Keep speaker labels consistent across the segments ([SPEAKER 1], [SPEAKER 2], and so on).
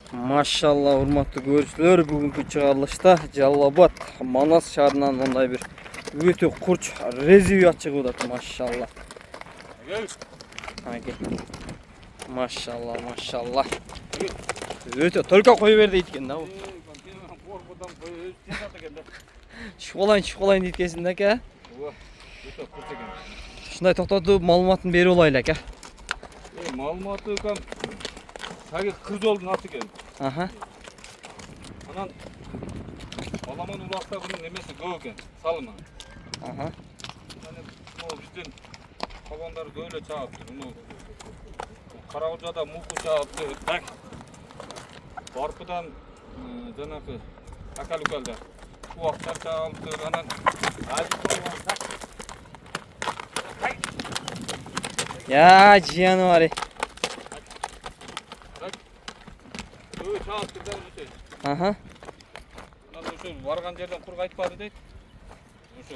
[SPEAKER 1] Maşallah урматтуу көрүүчүлөр, бүгүнкү чыгарылышта Жалал Абад Манас шаарынан мындай бир өтө курч резиви чыгып атат. Машалла. Машалла. Өтө только кое бер дейт экен да бу. Шукалайын дейт экенсиң да ака.
[SPEAKER 2] Өтө курч экен.
[SPEAKER 1] Ушундай токтотуп маалыматын берип алайлы ака.
[SPEAKER 2] Маалыматы кам Саги кыз жолдун аты экен. Анан баламан улакта бунун немеси көп экен, салымы. Анан биздин калгандары дөөлө чаапты. Муну Карагужада муку чаапты. Так. Барпыдан жанагы Акалукалда уакчар чаапты. Анан
[SPEAKER 1] Ya cihanı var ya. Aha.
[SPEAKER 2] Анан ошо барган жерден кур кайтпады дейт. Ошо.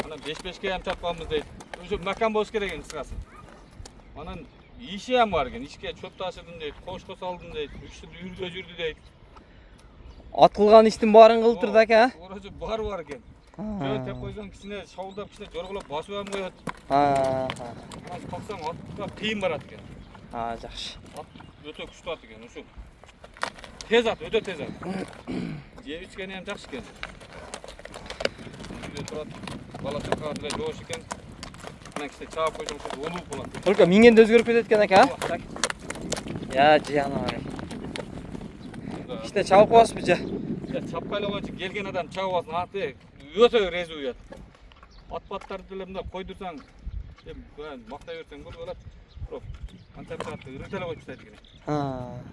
[SPEAKER 2] Анан 5-5ке ham чапканбыз дейт. Ошо макан болуш керек экен кыскасы. Анан иши ham бар экен. Ишке чөп ташыдым дейт, кошко салдым дейт, 3 жыл үйрдө жүрдү дейт.
[SPEAKER 1] Ат кылган иштин баарын кылып турду ака.
[SPEAKER 2] Орожо бар экен. Жөн теп койсоң кичине шабылдап кичине жорголоп басып ham коёт.
[SPEAKER 1] Анан
[SPEAKER 2] Калсаң атка кыйын барат экен.
[SPEAKER 1] Жакшы.
[SPEAKER 2] Ат өтө күчтүү ат экен. Ошо тез ат, өтө тез ат. Жеп ичкени ham жакшы экен. Үйдө турат, бала чакага деле жоош экен. Анан кичине чаап койсоң ошо улуу болот.
[SPEAKER 1] Только мингенде өзгөрүп кетет экен ака. Я cihanı var. İşte çabuk basmayacak.
[SPEAKER 2] Чаппай койчу келген адам чабып алсын. Аты өтө резу уят. Ат-баттарды деле мындай койдурсаң, макта берсең болот. Бирок анча атты ырыталап коюп тастайт экен.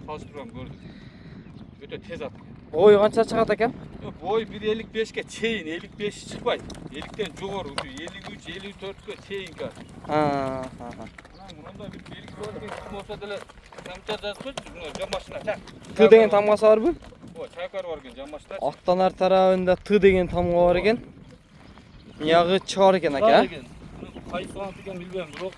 [SPEAKER 2] Салыштырам көрдүм. Өтө тез ат.
[SPEAKER 1] Ой канча чыгат ака?
[SPEAKER 2] Бой 1.55ке чейин, 55 чыкпайт. 50ден жогору, 53, 54ке чейин кат. Мындай бир белги бар экен, ким болсо деле камча жазып койчу, жон машина так.
[SPEAKER 1] Т деген тамгасы барбы?
[SPEAKER 2] Чайкар бар экен, жон машина.
[SPEAKER 1] Аттан ар тарабында Т деген тамга бар экен. Ягы чар экен ака.
[SPEAKER 2] Кайсы ат экен билбейм, бирок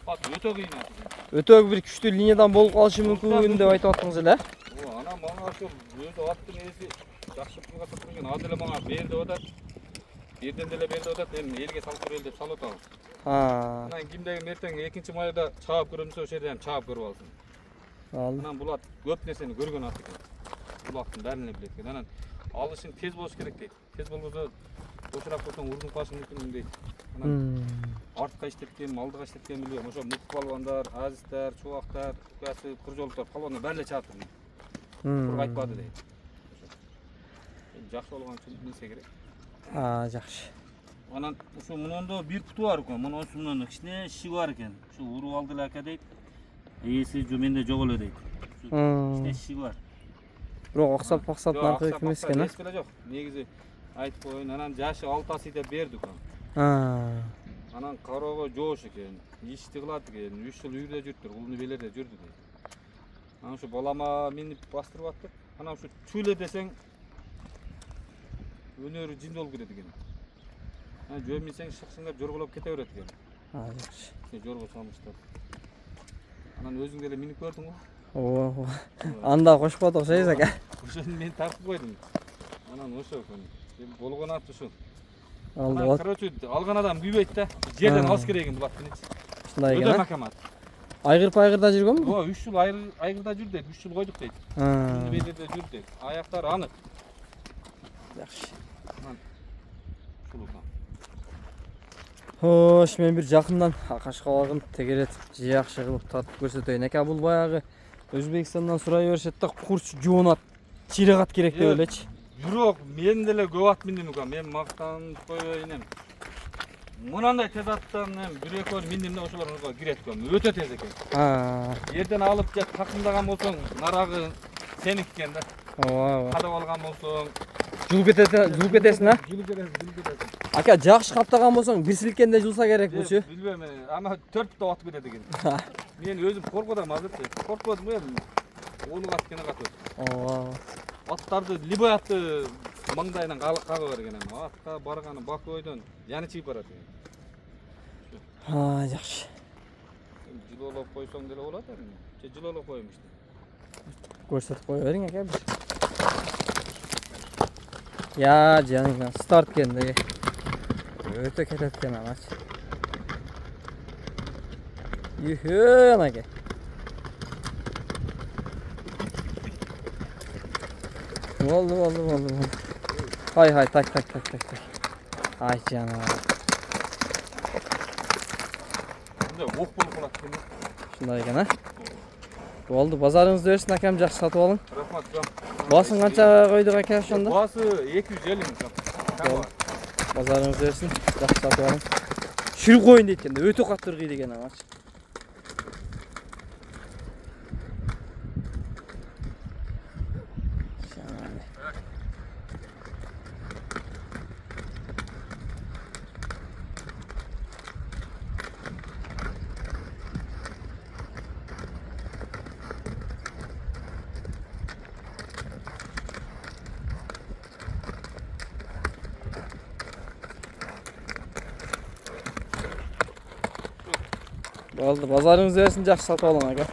[SPEAKER 2] ат өтө кыйын ат.
[SPEAKER 1] Өтө бир күчтүү линиядан болуп калышы мүмкүн деп айтып аттыңыз эле.
[SPEAKER 2] Анан мага ошо өзү аттын ээси жакшы пулга сатып берген, ал деле мага бер деп атат. Берден деле бер деп атат, эми элге салып берели деп салып атабыз. Анан кимдеги эртең 2-майда чаап көрөмсө ошол жерде ham чаап көрүп алсын. Анан бул ат көп нерсени көргөн ат экен. Бул аттын бәрин билет экен. Анан алышың тез болуш керек дейт. Тез болбосо ошоrak болсоң урдуп калышы мүмкүн дейт. Анан артка иштеткен, алдыга иштеткен билбейм. Ошо мук балбандар, азистер, чубактар, касы, кыржолуктар, балбандар бәрин эле чаап турду. Кур кайтпады дейт. Жакшы болгон үчүн билсе керек.
[SPEAKER 1] Жакшы.
[SPEAKER 2] Анан ошо мунунда бир путу бар экен. Мына ошунун кичине иши бар экен. Ушу уруп алды эле ака дейт. Ээси менде жок эле дейт. Кичине иши бар.
[SPEAKER 1] Бирок аксап наркы эмес экен,
[SPEAKER 2] а? Жок. Негизи айтып коеюн. Анан жашы 6 деп бердик. Анан кароого жоош экен. Ишти кылат экен. 3 жыл үйдө жүрдүр, улуну белерде жүрдү дейт. Анан ошо балама минип бастырып аттык. Анан ошо чүлө десең өнөрү жин болуп кетет экен. Анан жөн минсең шыксыңдап жорголоп кете берет экен.
[SPEAKER 1] Жакшы.
[SPEAKER 2] Жорго салмыштар. Анан өзүң деле минип көрдүң го?
[SPEAKER 1] Анда кошподук окшойбуз ака.
[SPEAKER 2] Ошону мен тартып койдум. Анан ошо экен. Болгон ат ушул.
[SPEAKER 1] Алды.
[SPEAKER 2] Короче, алган адам күйбөйт да. Жерден алыш керек экен бул аттын.
[SPEAKER 1] Ушундай экен.
[SPEAKER 2] Өтө макамат.
[SPEAKER 1] Айгыр-пайгырда жүргөнбү?
[SPEAKER 2] 3 жыл айгырда жүр дейт, 3 жыл койдук дейт. Уну белерде жүр дейт. Аяктары анык.
[SPEAKER 1] Жакшы.
[SPEAKER 2] Ушул.
[SPEAKER 1] Хош, мен бир жакындан кашкабагын тегеретип, жакшы кылып тартып көрсөтөйүн. Ака бул баягы Өзбекстандан сурай беришет да, курч жоонат, чирек ат керек деп элечи.
[SPEAKER 2] Бирок мен деле көп ат миндим экен. Мен мактанып койбойн эм. Мынандай тез аттан бир-экөө миндим да ошолорго кирет экен. Өтө тез экен. Жерден алып же такымдаган болсоң, нарагы сеники экен да. Кадап алган болсоң,
[SPEAKER 1] Жулуп кетесиң, а?
[SPEAKER 2] Жулуп кетесиң.
[SPEAKER 1] Ака, жакшы каптаган болсоң, бир силкенде жулса керек бучу.
[SPEAKER 2] Билбейм, ама 4 пута атып кетет экен. Мен өзүм коркодум азырчы. Коркподум эми. Onu ат кене катып. Аттарды либо атты маңдайынан кагы берген эми. Атка барганы Бакойдон яны чыгып барат экен.
[SPEAKER 1] Жакшы.
[SPEAKER 2] Жылоолоп койсоң деле болот эми. Жылоолоп коем иште.
[SPEAKER 1] ko'rsatib qo'yavering aka bir. Ya canım start kendi. Öte ketayotgan amaç. Yuhu aka. Oldu. Hay tak. Ay canım.
[SPEAKER 2] Bunda ok bulup olat.
[SPEAKER 1] Şunday ekan ha. Oldu bazarınızda versin akam жақсы satып alın.
[SPEAKER 2] Rahmat can.
[SPEAKER 1] Baсын qancha qo'ydik aka şunda?
[SPEAKER 2] Bası 250 mi can? Tamam.
[SPEAKER 1] Bazarınızda versin жақсы satып alın. Şur qo'yin deytkende öte qattiq qiydi ekan amaç. Oldu bazarınızda versin жақсы satып alın aka.